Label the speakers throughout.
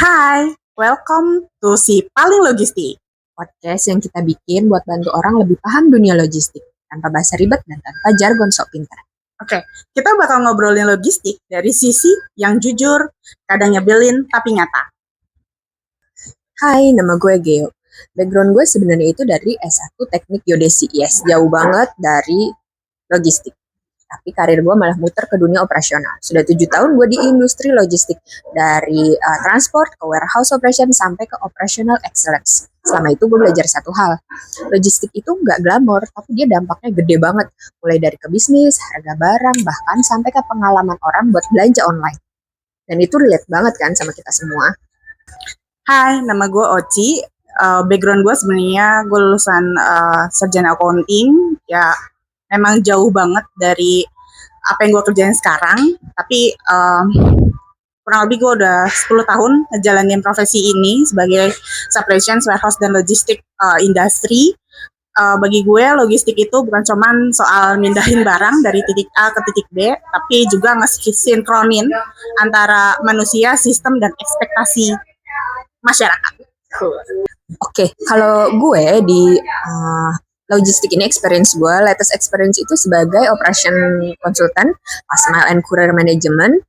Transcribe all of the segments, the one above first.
Speaker 1: Hai, welcome to Si Paling Logistik.
Speaker 2: Podcast yang kita bikin buat bantu orang lebih paham dunia logistik, tanpa bahasa ribet dan tanpa jargon sok pintar.
Speaker 1: Oke, kita bakal ngobrolin logistik dari sisi yang jujur, kadang nyebelin, tapi nyata.
Speaker 2: Hai, nama gue Geo. Background gue sebenarnya itu dari S1 Teknik Geodesi. Yes, jauh banget dari logistik. Tapi karir gue malah muter ke dunia operasional. Sudah 7 tahun gue di industri logistik. Dari transport ke warehouse operation sampai ke operational excellence. Selama itu gue belajar satu hal. Logistik itu nggak glamor, tapi dia dampaknya gede banget. Mulai dari ke bisnis, harga barang, bahkan sampai ke pengalaman orang buat belanja online. Dan itu relate banget kan sama kita semua.
Speaker 1: Hai, nama gue Oci. Background gue sebenarnya gue lulusan sarjana accounting. Ya, memang jauh banget dari apa yang gue kerjain sekarang. Tapi kurang lebih gue udah 10 tahun ngejalanin profesi ini sebagai supply chain, warehouse, dan logistik industri. Bagi gue logistik itu bukan cuman soal mindahin barang dari titik A ke titik B, tapi juga nge-sinkronin antara manusia, sistem, dan ekspektasi masyarakat.
Speaker 2: Oke, kalau gue di logistik ini latest experience itu sebagai operation consultant, last mile and courier management.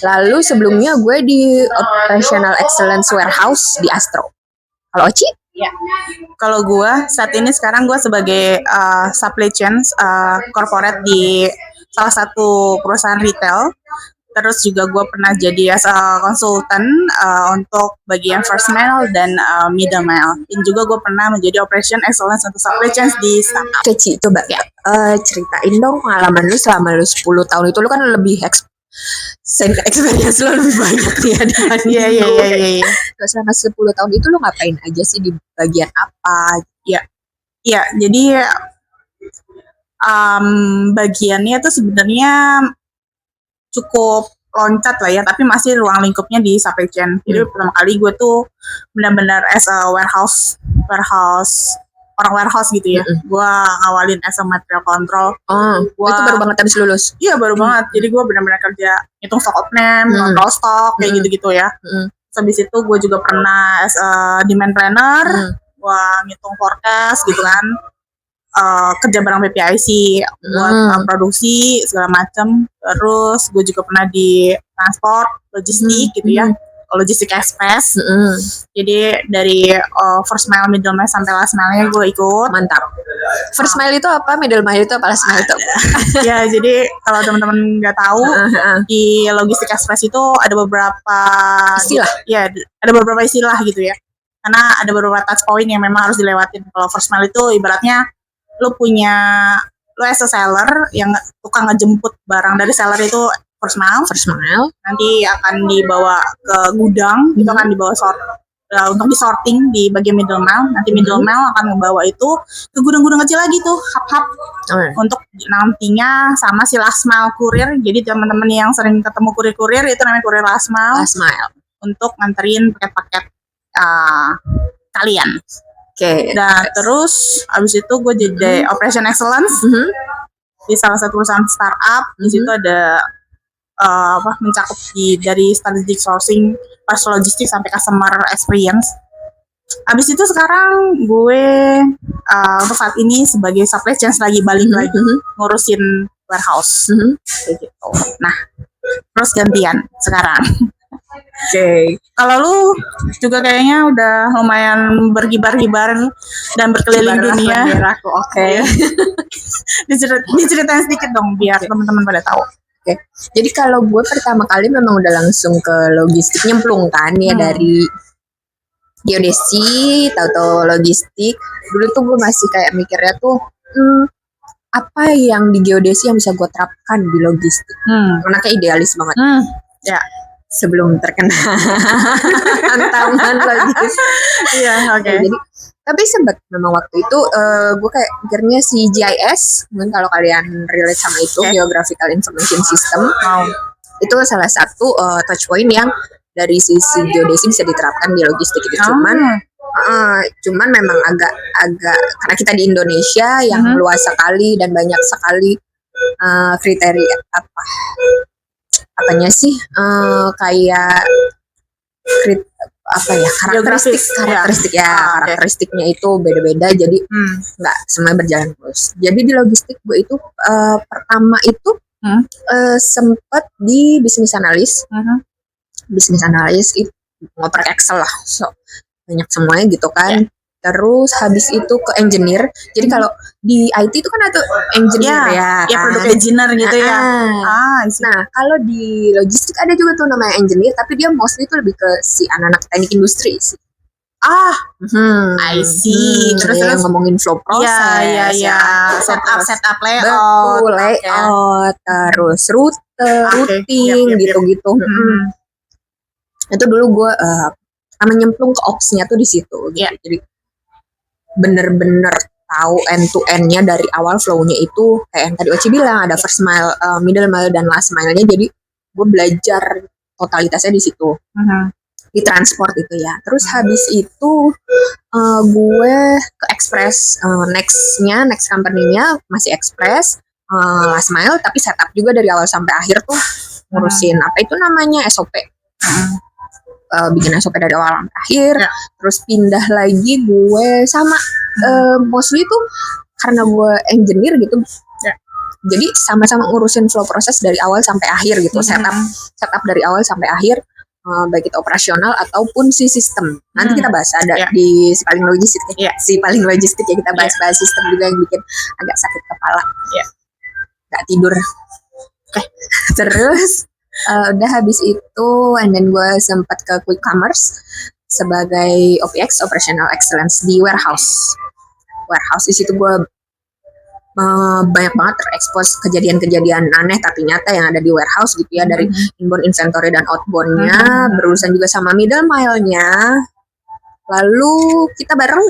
Speaker 2: Lalu sebelumnya gue di operational excellence warehouse di Astro. Kalau Oci?
Speaker 1: Ya. Kalau gue saat ini sekarang gue sebagai supply chain corporate di salah satu perusahaan retail. Terus juga gue pernah jadi as a konsultan untuk bagian first mile dan middle mile. Dan juga gue pernah menjadi operation excellence untuk supply chain di startup.
Speaker 2: Oke, Ci, coba ya ceritain dong pengalaman lu selama lu 10 tahun itu. Lu kan lebih experience lu lebih banyak nih ya.
Speaker 1: Iya.
Speaker 2: Selama 10 tahun itu lu ngapain aja sih, di bagian apa?
Speaker 1: Iya, jadi bagiannya tuh sebenarnya cukup loncat lah ya, tapi masih ruang lingkupnya di supply chain. Jadi pertama kali gue tuh benar-benar as a orang warehouse gitu ya. Gue ngawalin as a material control.
Speaker 2: Itu baru banget habis lulus?
Speaker 1: Iya, baru banget. Jadi gue benar-benar kerja hitung stock of name, control stock, kayak gitu-gitu ya. Habis itu gue juga pernah as a demand planner, gue ngitung forecast gitu kan. Kerja barang PPIC buat produksi segala macam. Terus gue juga pernah di transport logistik gitu ya, logistik express. Jadi dari first mile, middle mile sampai last mile-nya gue ikut.
Speaker 2: Mantap. First mile itu apa, middle mile itu apa, last mile itu apa?
Speaker 1: Ya, jadi kalau teman-teman nggak tahu, di logistik express itu ada beberapa
Speaker 2: istilah.
Speaker 1: Ya, ada beberapa istilah gitu ya. Karena ada beberapa touch point yang memang harus dilewatin. Kalau first mile itu ibaratnya lu as a seller yang tukang ngejemput barang dari seller itu first mile. Nanti akan dibawa ke gudang, itu akan dibawa untuk disorting di bagian middle mile. Nanti middle mile akan membawa itu ke gudang-gudang kecil lagi tuh, hub untuk nantinya sama si last mile courier. Jadi teman-teman yang sering ketemu kurir-kurir itu namanya kurir last mile. Untuk nganterin paket-paket kalian.
Speaker 2: Oke.
Speaker 1: Nah, terus abis itu gue jadi operation excellence di salah satu perusahaan startup. Di situ ada mencakup dari strategic sourcing, pas logistik sampai customer experience. Abis itu sekarang gue untuk saat ini sebagai supply chain lagi balik lagi ngurusin warehouse kayak gitu. Nah, terus gantian sekarang.
Speaker 2: Oke.
Speaker 1: Kalau lu juga kayaknya udah lumayan berkibar-kibar dan berkeliling dunia.
Speaker 2: Oke.
Speaker 1: Diceritain sedikit dong biar teman-teman pada tahu.
Speaker 2: Oke. Jadi kalau gue pertama kali memang udah langsung ke logistik, nyemplung kan ya, dari geodesi, tahu-tahu logistik. Dulu tuh gue masih kayak mikirnya tuh apa yang di geodesi yang bisa gue terapkan di logistik. Anaknya idealis banget.
Speaker 1: Ya.
Speaker 2: Sebelum terkena tantangan logistik.
Speaker 1: Iya, oke.
Speaker 2: Jadi tapi sempat memang waktu itu gue kayak mikirnya si GIS, mungkin kalau kalian relate sama itu, Geographical Information System. Itu salah satu touch point yang dari sisi geodesi bisa diterapkan di logistik itu. Cuman memang agak karena kita di Indonesia yang luas sekali dan banyak sekali kriteria apanya sih, kayak karakteristik karakteristiknya itu beda-beda, jadi nggak semuanya berjalan terus. Jadi di logistik gue itu pertama itu sempet di bisnis analis. Bisnis analis itu ngoprek Excel lah, so banyak semuanya gitu kan. Terus habis itu ke engineer. Jadi kalau di IT itu kan ada engineer
Speaker 1: ya product engineer gitu ya.
Speaker 2: Nah, kalau di logistik ada juga tuh namanya engineer, tapi dia mostly itu lebih ke si anak-anak teknik industri sih.
Speaker 1: I see. Terus
Speaker 2: ngomongin flow proses,
Speaker 1: setup layout,
Speaker 2: layout, terus routing gitu-gitu. Itu dulu gue nyemplung ke ops-nya tuh di situ. Gitu. Jadi bener-bener tahu end to end-nya dari awal flow-nya itu kayak yang tadi Oci bilang ada first mile, middle mile dan last mile-nya. Jadi gue belajar totalitasnya di situ. Di transport itu ya. Terus habis itu gue ke Express, next company-nya masih Express, last mile, tapi setup juga dari awal sampai akhir tuh ngurusin apa itu namanya SOP. Bikin SOP dari awal sampai akhir. Terus pindah lagi gue sama mostly tuh karena gue engineer gitu. Jadi sama-sama ngurusin flow proses dari awal sampai akhir gitu. Setup dari awal sampai akhir, baik itu operasional ataupun si sistem. Nanti kita bahas ada di si paling logistik si paling logistik ya, kita bahas sistem juga yang bikin agak sakit kepala. Gak tidur. Terus udah habis itu, and then gue sempat ke Quick Commerce sebagai OPX, Operational Excellence di warehouse. Di situ gue banyak banget terekspos kejadian-kejadian aneh tapi nyata yang ada di warehouse gitu ya, dari inbound inventory dan outbound-nya, berurusan juga sama middle mile-nya. Lalu kita bareng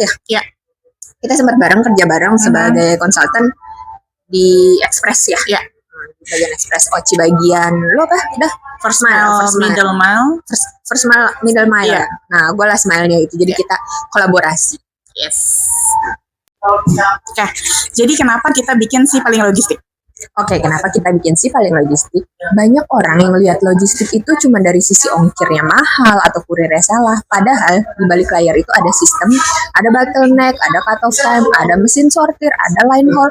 Speaker 2: kita sempat kerja bareng sebagai konsultan di Express ya. Bagian Express, Oci bagian lo apa? Udah first mile,
Speaker 1: middle mile,
Speaker 2: first mile, middle mile. Nah, gue last mile-nya itu. Jadi kita kolaborasi.
Speaker 1: Oke. Jadi kenapa kita bikin si paling logistik?
Speaker 2: Kenapa kita bikin si paling logistik? Banyak orang yang lihat logistik itu cuma dari sisi ongkirnya mahal atau kurirnya salah. Padahal di balik layar itu ada sistem, ada bottleneck, ada cut off time, ada mesin sortir, ada line haul,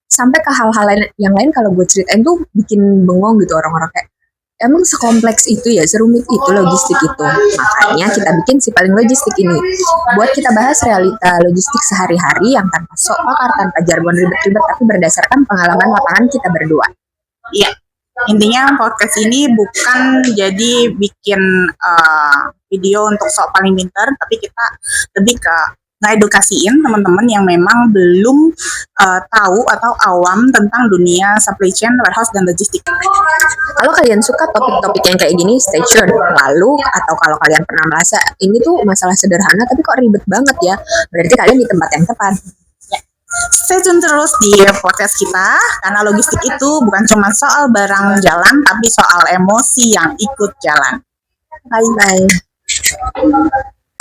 Speaker 2: sampai ke hal-hal yang lain kalau gue ceritain tuh bikin bengong gitu orang-orang, kayak emang sekompleks itu ya, serumit itu logistik itu. Makanya kita bikin si paling logistik ini buat kita bahas realita logistik sehari-hari yang tanpa sok pakar, tanpa jargon ribet-ribet, tapi berdasarkan pengalaman lapangan kita berdua.
Speaker 1: Intinya podcast ini bukan jadi bikin video untuk sok paling pintar, tapi kita lebih ke ngedukasiin teman-teman yang memang belum tahu atau awam tentang dunia supply chain, warehouse, dan logistik.
Speaker 2: Kalau kalian suka topik-topik yang kayak gini, stay tune. Lalu, atau kalau kalian pernah merasa ini tuh masalah sederhana tapi kok ribet banget ya, berarti kalian di tempat yang tepat.
Speaker 1: Stay tune terus di podcast kita, karena logistik itu bukan cuma soal barang jalan, tapi soal emosi yang ikut jalan.
Speaker 2: Bye-bye.